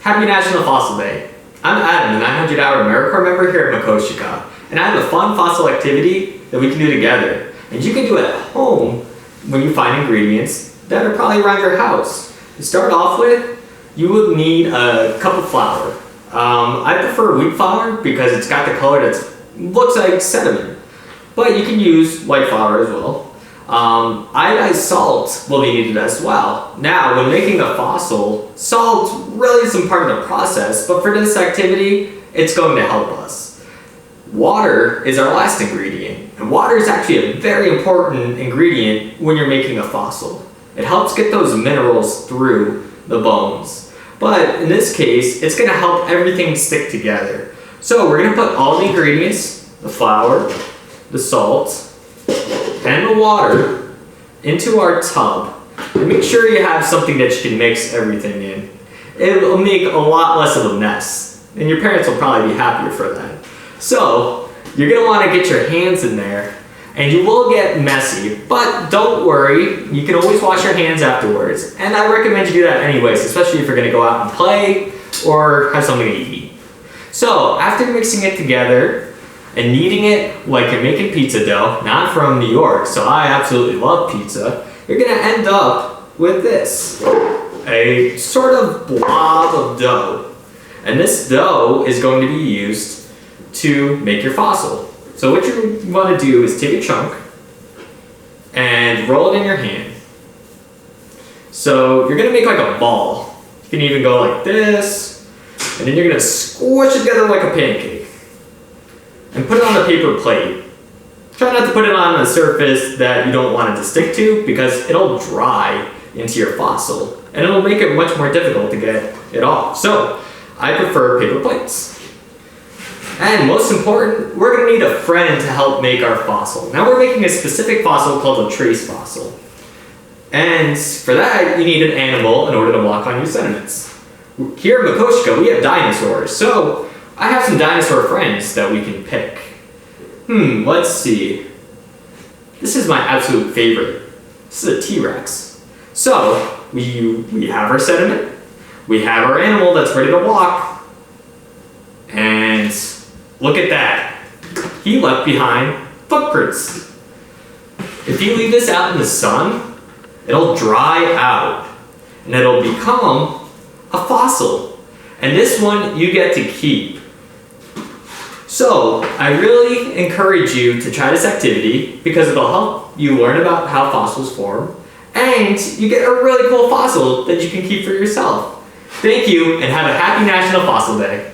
Happy National Fossil Day. I'm Adam, a 900-hour AmeriCorps member here at Makoshika, and I have a fun fossil activity that we can do together. And you can do it at home when you find ingredients that are probably around your house. To start off with, you will need a cup of flour. I prefer wheat flour because it's got the color that looks like sediment, but you can use white flour as well. Iodized salt will be needed as well. Now, when making a fossil, salt really isn't part of the process, but for this activity, it's going to help us. Water is our last ingredient, and water is actually a very important ingredient when you're making a fossil. It helps get those minerals through the bones. But in this case, it's going to help everything stick together. So we're going to put all the ingredients, the flour, the salt, and the water into our tub. And make sure you have something that you can mix everything in. It will make a lot less of a mess, and your parents will probably be happier for that. So you're going to want to get your hands in there, and you will get messy, but don't worry, you can always wash your hands afterwards. And I recommend you do that anyways, especially if you're going to go out and play or have something to eat. So after mixing it together and kneading it like you're making pizza dough, not from New York, so I absolutely love pizza, you're going to end up with this, a sort of blob of dough. And this dough is going to be used to make your fossil. So what you want to do is take a chunk and roll it in your hand. So you're going to make like a ball. You can even go like this, and then you're going to squish it together like a pancake. And put it on a paper plate. Try not to put it on a surface that you don't want it to stick to, because it'll dry into your fossil and it'll make it much more difficult to get it off. So I prefer paper plates. And most important, we're going to need a friend to help make our fossil. Now we're making a specific fossil called a trace fossil. And for that, you need an animal in order to walk on your sediments. Here in Makoshika, we have dinosaurs, so I have some dinosaur friends that we can pick. Let's see. This is my absolute favorite. This is a T-Rex. So, we have our sediment, we have our animal that's ready to walk, and look at that. He left behind footprints. If you leave this out in the sun, it'll dry out, and it'll become a fossil. And this one you get to keep. So, I really encourage you to try this activity because it'll help you learn about how fossils form, and you get a really cool fossil that you can keep for yourself. Thank you, and have a happy National Fossil Day.